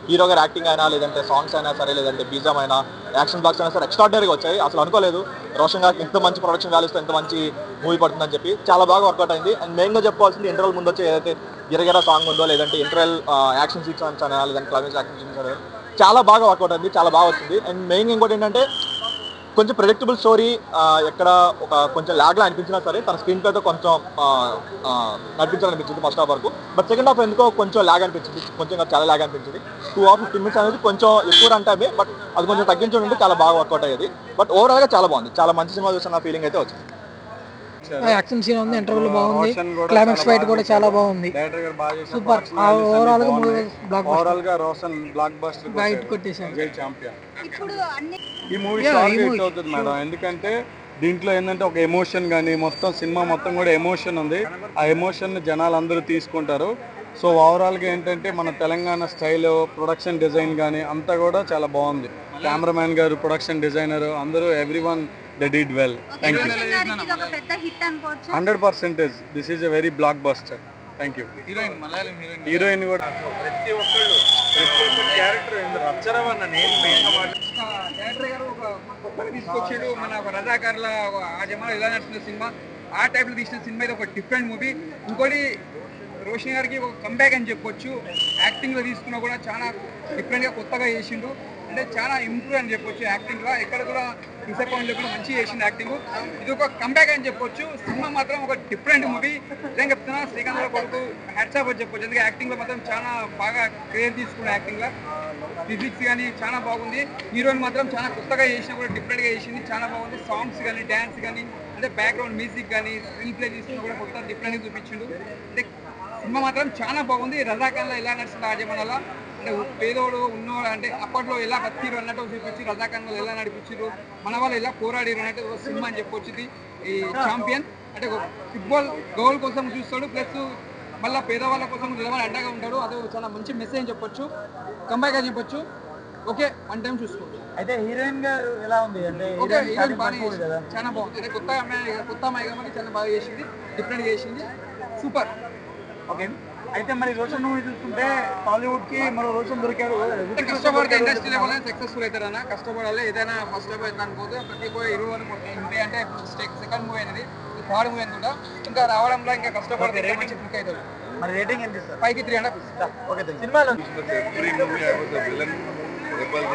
Hero గారి acting అయినా లేదంటే సాంగ్స్ అయినా సరే లేదంటే బీజం అయినా యాక్షన్ బ్లాక్స్ అయినా సరే ఎక్స్ట్రాడినరీగా వచ్చాయి. అసలు అనుకోలేదు రోషన్ గారికి ఇంత మంచి ప్రొడక్షన్ వాల్యూస్తో ఇంత మంచి మూవీ పడుతుందని చెప్పి చాలా బాగా వర్కౌట్ అయింది. అండ్ మెయిన్గా చెప్పుకోవాల్సింది ఇంటర్వల్ ముందు వచ్చే ఏదైతే గిరగిర సాంగ్ ఉందో లేదంటే ఇంటర్వల్ యాక్షన్ సీక్వెన్స్ అయినా లేదంటే క్లైమాక్స్ యాక్షన్ సీక్వెన్స్ అయినా చాలా బాగా వర్కౌట్ అయింది, చాలా బాగా వచ్చింది. అండ్ మెయిన్ ఇంకోటి ఏంటంటే కొంచెం ప్రెడిక్టబుల్ స్టోరీ, ఎక్కడ ఒక కొంచెం ల్యాగ్లా అనిపించినా సరే తన స్క్రీన్ ప్లేతో కొంచెం నడిపించాలనిపించింది ఫస్ట్ హాఫ్ వరకు. బట్ సెకండ్ హాఫ్ ఎందుకో కొంచెం ల్యాగ్ అనిపించింది, కొంచెం చాలా ల్యాగ్ అనిపించింది. 2 hours 15 minutes అనేది కొంచెం ఎక్కువ రన్ టైమే, బట్ అది కొంచెం తగ్గించడం ఉంటే చాలా బాగా వర్కౌట్ అయ్యేది. బట్ ఓవరాల్గా చాలా బాగుంది, చాలా మంచి సినిమా చూసిన ఫీలింగ్ అయితే వచ్చింది. యాక్షన్ సీన్ ఉంది, ఇంటర్వెల్ బాగుంది, క్లైమాక్స్ ఫైట్ కూడా చాలా బాగుంది, సూపర్. ఓవరాల్ గా మూవీ ఓవరాల్ గా రోషన్ బ్లాక్ బస్టర్ బయట కొట్టేశారు. జై ఛాంపియన్. ఈ మూవీ స్టార్ హిట్ అవుతుంది మేడం, ఎందుకంటే దీంట్లో ఏంటంటే ఒక ఎమోషన్ కానీ మొత్తం సినిమా మొత్తం కూడా ఎమోషన్ ఉంది. ఆ ఎమోషన్ జనాలు అందరూ తీసుకుంటారు. సో ఓవరాల్గా ఏంటంటే మన తెలంగాణ స్టైల్ ప్రొడక్షన్ డిజైన్ కానీ అంతా కూడా చాలా బాగుంది. కెమెరామ్యాన్ గారు, ప్రొడక్షన్ డిజైనర్ అందరూ everyone they did well. Thank you. 100% this is a very blockbuster. Thank you. Heroine కూడా ప్రతి ఒక్కళ్ళు క్యారెక్టర్ రచ్చరవన్న నేను డైరెక్టర్ గారు ఒక కొత్తగా తీసుకొచ్చాడు. మన రజాకార్ల ఆ జమాలో ఎలా నడుస్తున్న సినిమా ఆ టైప్లో తీసిన సినిమా ఇది ఒక డిఫరెంట్ మూవీ. ఇంకోటి రోషన్ గారికి ఒక కంబ్యాక్ అని చెప్పొచ్చు. యాక్టింగ్లో తీసుకున్నా కూడా చాలా డిఫరెంట్గా కొత్తగా చేసిండు, అంటే చాలా ఇంప్రూవ్ అని చెప్పొచ్చు. యాక్టింగ్లో ఎక్కడ కూడా డిసప్పాయింట్ లేకుండా మంచిగా చేసిండు యాక్టింగ్. ఇది ఒక కంబ్యాక్ అని చెప్పొచ్చు. సినిమా మాత్రం ఒక డిఫరెంట్ మూవీ. ఏం చెప్తున్నా, శ్రీకాంత్ కొడుకు హ్యాట్సాప్ అని చెప్పొచ్చు. ఎందుకంటే యాక్టింగ్లో మాత్రం చాలా బాగా కేర్ తీసుకున్న యాక్టింగ్లో. ఫిజిక్స్ కానీ చాలా బాగుంది. హీరోయిన్ మాత్రం చాలా కొత్తగా చేసినా కూడా డిఫరెంట్గా చేసింది, చాలా బాగుంది. సాంగ్స్ కానీ డ్యాన్స్ కానీ అంటే బ్యాక్గ్రౌండ్ మ్యూజిక్ కానీ స్క్రీన్ ప్లే తీసుకున్నా కూడా కొత్త డిఫరెంట్గా చూపించిండు. అంటే సినిమా మాత్రం చాలా బాగుంది. రజాకాన్లో ఎలా నడుస్తుంది ఆ జమానాలో, అంటే పేదోడు ఉన్నోడు అంటే అప్పట్లో ఎలా బతికిరు అన్నట్టు చూపించి రజాకాన్లో ఎలా నడిపించారు, మన వాళ్ళు ఎలా పోరాడిరు అన్నట్టు ఒక సినిమా అని చెప్పొచ్చింది. ఈ ఛాంపియన్ అంటే ఫుట్బాల్ గోల్ కోసం చూస్తాడు, ప్లస్ మళ్ళీ పేదవాళ్ళ కోసం నిలబడి అండగా ఉంటాడు. అది చాలా మంచి మెసేజ్ అని చెప్పొచ్చు, కంబ్యాక్ అని చెప్పొచ్చు. ఓకే, వన్ టైం చూసుకోవచ్చు. అయితే హీరోయిన్ గారు ఎలా ఉంది అంటే ఓకే, హీరోయిన్ బాగానే చేసింది, చాలా బాగుంది. అంటే కొత్త అమ్మాయి కాబట్టి చాలా బాగా చేసింది, డిఫరెంట్ చేసింది, సూపర్. ఓకే. అయితే మరి రోషన్ మూవీ చూస్తుంటే టాలీవుడ్ కి మరో రోషన్ దొరికారు. కష్టపడితే ఇండస్ట్రీ లెవెల్ సక్సెస్ఫుల్ అవుతారన్న, కష్టపడాలి. ఏదైనా ఫస్ట్ హాఫ్ అయితే అనుకోదు, ప్రతి ఒక్క 20 ఉంటాయి. అంటే సెకండ్ మూవీ అనేది థర్డ్ మూవీ అనుకుంటా, ఇంకా రావడంలో ఇంకా కష్టపడితే రేటింగ్ క్లిక్ అవుతుంది. మరి రేటింగ్ ఎంత ఇస్తారు? 5కి 3.5. ఓకే. సినిమాలో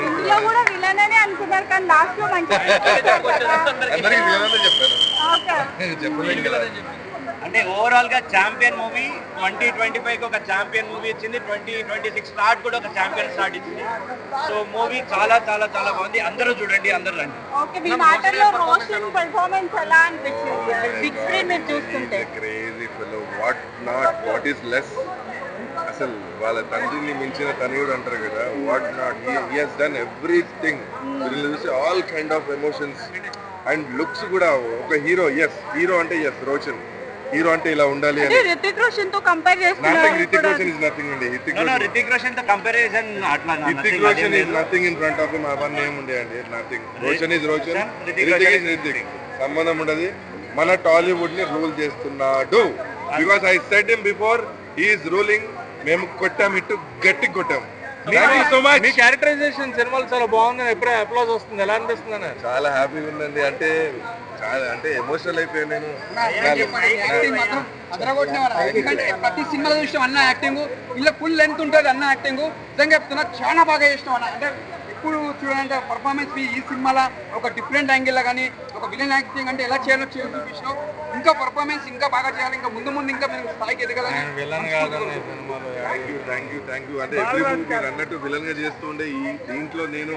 ఇంట్లో కూడా విలన్ అనే అనుకున్నారు కానీ లాస్ట్ లో మంచి అంటే ఓవరాల్ గా ఛాంపియన్ మూవీ 2025 ఒక ఛాంపియన్ మూవీ ఇచ్చింది, 2026 స్టార్ట్ కూడా ఒక ఛాంపియన్ స్టార్ట్ ఇచ్చింది. సో మూవీ చాలా చాలా చాలా బాగుంది, అందరూ చూడండి, అందరూ రండి. ఓకే, మీ మాటల్లో రోషన్ పెర్ఫార్మెన్స్ ఎలా అనిపించింది బిగ్ స్క్రీన్ మీద చూస్తుంటే? Crazy fellow, what is less, అసలు వాళ్ళ తండ్రిని మించిన తనయుడు అంటారు కదా, what not, he has done everything. చూసి all kind of emotions and looks కూడా. ఒక హీరో అంటే రోషన్ హీరో అంటే ఇలా ఉండాలి అని. రితిక్ రోషన్ తో కంపేర్ చేస్తున్నారు. రితిక్ రోషన్ ఇస్ నథింగ్ అండి. రితిక్ రోషన్ తో కంపారిజన్ అట్లా Hrithik Roshan is nothing in front of him. అవన్నీ ఏమి ఉండే అండి, నథింగ్. రోషన్ ఇస్ రోషన్, రితిక్ సంబంధం ఉండదు. మన టాలీవుడ్ ని రూల్ చేస్తున్నాడు. Because I said him before, he is ruling. మేము కొట్టాం, ఇటు గట్టి కొట్టాం. మీ క్యారెక్టరైజేషన్ సినిమాలు చాలా బాగుంది, ఎప్పుడే అప్లాజ్ వస్తుంది, ఎలా అనిపిస్తుంది అన్న? చాలా హ్యాపీగా ఉందండి. అంటే ఎమోషనల్ అయిపోయాను నేను. యాక్టింగ్ మాత్రం అదరగొట్టినవారు. ఎందుకంటే ప్రతి సినిమాలో చూసిన అన్న యాక్టింగ్, ఇలా ఫుల్ లెంత్ ఉంటుంది అన్న యాక్టింగ్. నిజంగా చెప్తున్నా, చాలా బాగా చేసినాం అన్న. అంటే ఇప్పుడు చూడండి పర్ఫార్మెన్స్ ఈ సినిమాలో ఒక డిఫరెంట్ యాంగిల్లో కానీ ఒక విలన్ యాక్టింగ్ అంటే ఎలా చేయాలో చూపించినాం. ఇంకా పర్ఫార్మెన్స్ ఇంకా బాగా చేయాలి, ఇంకా ముందు ఇంకా మేము స్థాయికి ఎదగాలని. Thank you. అంటే ఎవ్రీ మూవీ మీరు అన్నట్టు విలన్ గా చేస్తూ ఉండే దీంట్లో నేను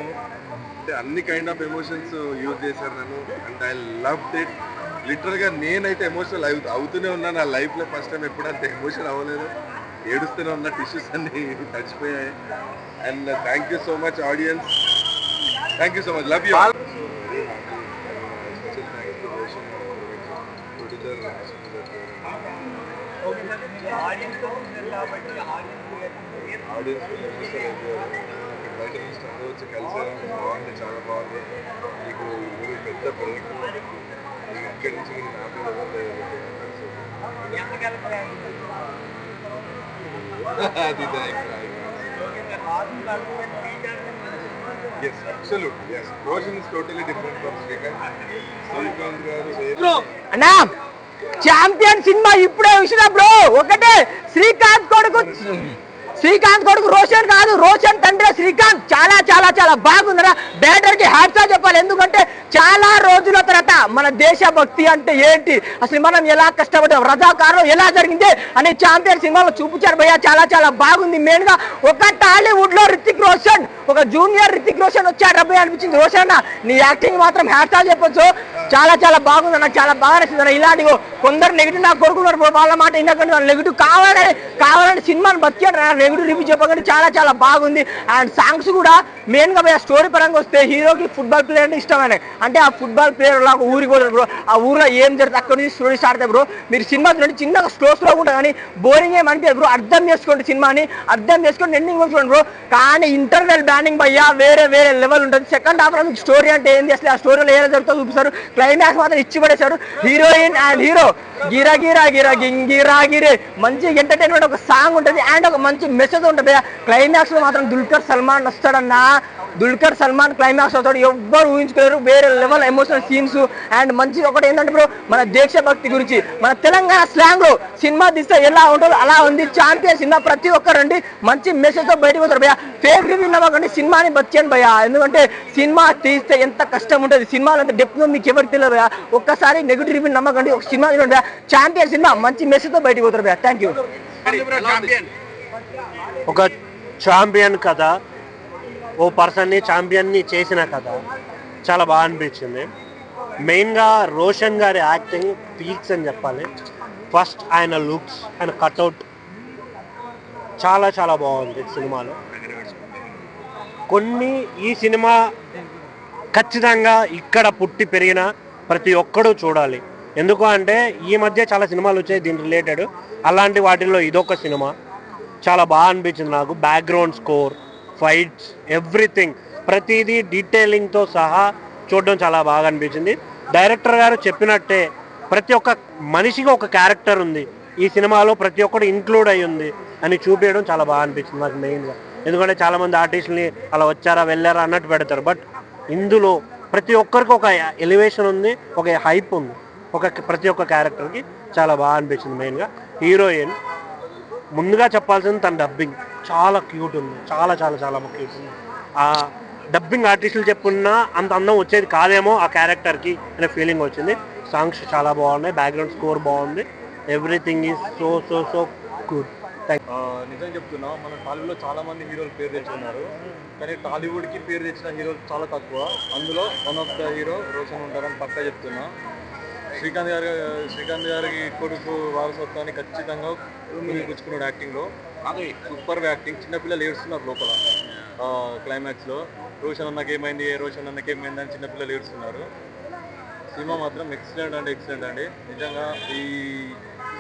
అంటే అన్ని కైండ్ ఆఫ్ ఎమోషన్స్ యూజ్ చేశారు నన్ను. And I love it. Literal గా నేనైతే ఎమోషనల్ అవుతూనే ఉన్నాను. నా లైఫ్ లో ఫస్ట్ టైం ఎప్పుడు అంత ఎమోషన్ అవ్వలేదు. ఏడుస్తూనే ఉన్న, టిష్యూస్ అన్ని తడిచిపోయాయి. And thank you so much audience, thank you so much, love you all. Audience బయట నుంచి అందరూ వచ్చి కలిసారు, బాగుంది, చాలా బాగుంది. మీకు మూవీ పెద్ద ప్రాజెక్ట్, మీకు ఇక్కడి నుంచి మీకు హ్యాపీ అది thank you. Yes, absolutely. Yes, Roshan is totally different from Srikanth. Srikanth garu అన్నా ఛాంపియన్ సినిమా ఇప్పుడే చూసిన బ్రో. ఒకటే శ్రీకాంత్ కొడుకు రోషన్ కాదు, రోషన్ తండ్రి శ్రీకాంత్. చాలా చాలా చాలా బాగుందిరా. బ్యాటర్ కి హ్యాట్స్ చెప్పాలి. ఎందుకంటే చాలా రోజుల తర్వాత మన దేశభక్తి అంటే ఏంటి, అసలు మనం ఎలా కష్టపడ్డాం, రజాకారులు ఎలా జరిగింది అని ఛాంపియన్ సినిమాలో చూపించారు భయ్య. చాలా చాలా బాగుంది. మెయిన్ గా ఒక టాలీవుడ్ లో రితిక్ రోషన్, ఒక జూనియర్ రితిక్ రోషన్ వచ్చాడు అబ్బాయి అనిపించింది. రోషన్ అన్న నీ యాక్టింగ్ మాత్రం హ్యాట్స్ చెప్పొచ్చు. చాలా చాలా బాగుంది నాకు చాలా బాగా నచ్చింది అన్న. ఇలాంటి కొందరు నెగిటివ్ నాకు కొడుకున్నారు వాళ్ళ మాట ఎందుకంటే నెగిటివ్ కావాలని సినిమాని బతికాడు. నెగిటివ్ రివ్యూ చెప్పకండి. చాలా చాలా బాగుంది. అండ్ సాంగ్స్ కూడా మెయిన్ గా స్టోరీ పరంగా వస్తే హీరోకి ఫుట్బాల్ ప్లేయర్ అంటే ఇష్టమైన, అంటే ఆ ఫుట్బాల్ ప్లేయర్ లాగా ఊరికి పోతారు బ్రో. ఆ ఊర్లో ఏం జరుగుతుంది అక్కడ నుంచి స్టోరీ స్టార్ట్ అవుతాయి బ్రో. మీరు సినిమా చూడండి, చిన్నగా స్లో ఉంటుంది కానీ బోరింగ్ ఏం అనిపించదు బ్రో. అర్థం చేసుకోండి సినిమాని, అర్థం చేసుకొని ఎండింగ్ చూడండి బ్రో. కానీ ఇంటర్వెల్ బ్యానింగ్ భయ్యా వేరే లెవెల్ ఉంటుంది. సెకండ్ హాఫ్ లో మీకు స్టోరీ అంటే ఏంది, అసలు ఆ స్టోరీలో ఏదో జరుగుతుందో చూపిస్తారు. క్లైమాక్స్ మాత్రం ఇచ్చి పడేశారు. హీరోయిన్ అండ్ హీరో గిరా గిరా గిరా గింగిరా గిరే మంచి ఎంటర్టైన్మెంట్ ఒక సాంగ్ ఉంటుంది అండ్ ఒక మంచి మెసేజ్ ఉంటుంది. క్లైమాక్స్ లో మాత్రం దుల్కర్ సల్మాన్ వస్తాడన్నా. దుల్కర్ సల్మాన్ క్లైమాక్స్ అవుతాడు, ఎవ్వరు ఊహించుకోలేరు. వేరే లెవెల్ ఎమోషనల్ సీన్స్ అండ్ మంచి ఒకటి ఏంటంటే బ్రో మన దేశభక్తి గురించి, మన తెలంగాణ స్లాంగ్ లో సినిమా తీస్తే ఎలా ఉంటుందో అలా ఉంది. ఛాంపియన్ సినిమా ప్రతి ఒక్కరండి మంచి మెసేజ్ తో బయటకు పోతారు భయ్య. ఫేక్ రివ్యూ నమ్మకండి, సినిమాని బతికాను భయ్య. ఎందుకంటే సినిమా తీస్తే ఎంత కష్టం ఉంటుంది, సినిమాలో ఎంత డెప్త్ మీకు ఎవరికి తెలియదు భయ్య. ఒక్కసారి నెగిటివ్ రివ్యూ నమ్మకండి, ఒక సినిమా చూడండి భయ్య. ఛాంపియన్ సినిమా మంచి మెసేజ్ తో బయటకు పోతారు భయ్య. Thank you. ఒక ఛాంపియన్ కథ, ఓ పర్సన్ని ఛాంపియన్ని చేసిన కథ చాలా బాగా అనిపించింది. మెయిన్గా రోషన్ గారి యాక్టింగ్ పీక్స్ అని చెప్పాలి. ఫస్ట్ ఆయన లుక్స్, ఆయన కట్అవుట్ చాలా చాలా బాగుంది సినిమాలో. ఈ సినిమా ఖచ్చితంగా ఇక్కడ పుట్టి పెరిగిన ప్రతి ఒక్కడూ చూడాలి. ఎందుకు అంటే ఈ మధ్య చాలా సినిమాలు వచ్చాయి దీని రిలేటెడ్, అలాంటి వాటిల్లో ఇదొక సినిమా. చాలా బాగా అనిపించింది నాకు. బ్యాక్గ్రౌండ్ స్కోర్, ఫైట్స్, ఎవ్రీథింగ్ ప్రతిదీ డీటెయిలింగ్తో సహా చూడడం చాలా బాగా అనిపించింది. డైరెక్టర్ గారు చెప్పినట్టే ప్రతి ఒక్క మనిషికి ఒక క్యారెక్టర్ ఉంది ఈ సినిమాలో, ప్రతి ఒక్కటి ఇంక్లూడ్ అయ్యి ఉంది అని చూపించడం చాలా బాగా అనిపించింది నాకు మెయిన్గా. ఎందుకంటే చాలామంది ఆర్టిస్టులని అలా వచ్చారా వెళ్ళారా అన్నట్టు పెడతారు, బట్ ఇందులో ప్రతి ఒక్కరికి ఒక ఎలివేషన్ ఉంది, ఒక హైప్ ఉంది ప్రతి ఒక్క క్యారెక్టర్కి. చాలా బాగా అనిపించింది. మెయిన్గా హీరోయిన్ ముందుగా చెప్పాల్సింది తన డబ్బింగ్ చాలా క్యూట్ ఉంది, చాలా చాలా చాలా క్యూట్ ఉంది. ఆ డబ్బింగ్ ఆర్టిస్టులు చెప్పున్నా అంత అందం వచ్చేది కాదేమో ఆ క్యారెక్టర్కి అనే ఫీలింగ్ వచ్చింది. సాంగ్స్ చాలా బాగున్నాయి, బ్యాక్గ్రౌండ్ స్కోర్ బాగుంది, everything is so so so good. నిజం చెప్తున్నా, మన టాలీవుడ్లో చాలా మంది హీరోలు పేరు తెచ్చుకున్నారు, కానీ టాలీవుడ్కి పేరు తెచ్చిన హీరోలు చాలా తక్కువ. అందులో one of the hero Roshan ఉంటారని పక్కా చెప్తున్నా. శ్రీకాంత్ గారికి కొడుకు వారసత్వాన్ని ఖచ్చితంగా పుచ్చుకున్నాడు యాక్టింగ్లో. Super acting. చిన్నపిల్లలు ఏడుస్తున్నారు లోపల క్లైమాక్స్లో. రోషన్ అన్నకి ఏమైంది అని చిన్నపిల్లలు ఏడుస్తున్నారు. సినిమా మాత్రం ఎక్సలెంట్ అంటే ఎక్సలెంట్ అండి. నిజంగా ఈ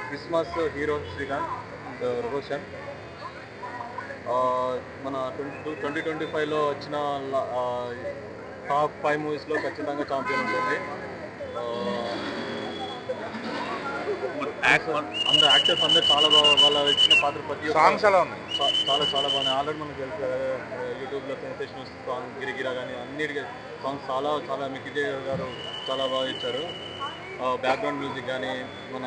క్రిస్మస్ హీరో శ్రీకాంత్ రోషన్ మన 2025లో వచ్చిన టాప్ 5 మూవీస్లో ఖచ్చితంగా ఛాంపియన్ ఉంటుంది. అందరు యాక్టర్స్ అందరు చాలా బాగా వాళ్ళ ఇచ్చిన పాత్ర ప్రతి సాంగ్స్ చాలా చాలా బాగున్నాయి. ఆల్రెడీ మనకు తెలుసు యూట్యూబ్లో సెన్సేషనల్ సాంగ్ గిరిగిరా కానీ అన్నిటికీ సాంగ్స్ చాలా చాలా మిక్కిజే గారు చాలా బాగా ఇచ్చారు. బ్యాక్గ్రౌండ్ మ్యూజిక్ కానీ మన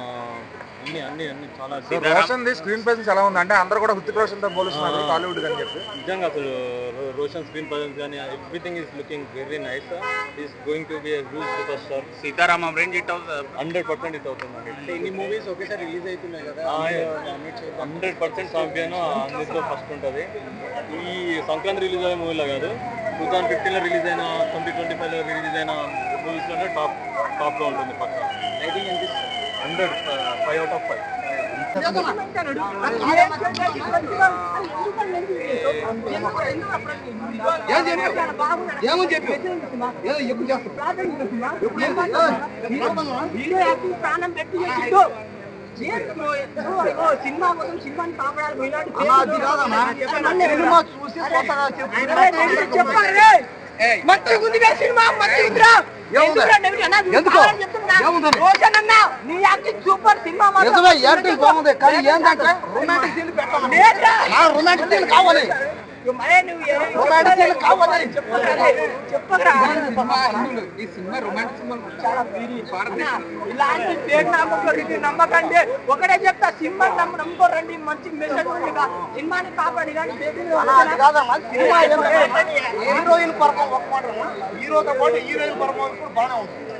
అన్ని చాలా. రోషన్ స్క్రీన్ ప్రెసెన్స్ ఎలా ఉంది అంటే అందరూ కూడా హృతిక్ రోషన్ తో పోలుస్తున్నారు టాలీవుడ్ అని చెప్పి. నిజంగా అసలు రోషన్ స్క్రీన్ ప్రెసెన్స్ కానీ everything is looking very nice. Is going to be a huge super star. Sitaramam range hit అవుతుంది, 100% హిట్ అవుతుందండి. ఇన్ని మూవీస్ ఒకేసారి రిలీజ్ అవుతున్నాయి కదా, 100% ఛాంపియన్ అందులో ఫస్ట్ ఉంటుంది. ఈ సంక్రాంతి రిలీజ్ అయ్యే మూవీలో కాదు, 2015లో రిలీజ్ అయిన 2025లో రిలీజ్ అయిన మూవీస్లోనే టాప్లో ఉంటుంది పక్క. 100 5 out of 5. సినిమా కోసం సినిమాని కాపాడాలి. మంచిగా ఉంది సినిమా, మంచిగా ఉందిరా. రోషన్ అన్న నీ యాక్టింగ్ సూపర్. సినిమా యాక్టింగ్ బాగుంది కానీ ఏంటంటే రొమాంటిక్ సీన్ పెట్టాలి, రొమాంటిక్ సీన్ కావాలి. చెప్పకరా ఈ సినిమా రొమాంటిక్ సినిమా చాలా ఇలాంటి ఫేక్ నమ్మకం నమ్మకండి. ఒకటే చెప్తా, సినిమా నమ్ముకోరండి, మంచి మెసేజ్ ఉంది. సినిమాని కాపాడి కానీ హీరోయిన్ పర్ఫార్మెన్స్ హీరోతో పాటు హీరోయిన్ పర్ఫార్మెన్స్ కూడా బాగానే ఉంటుంది.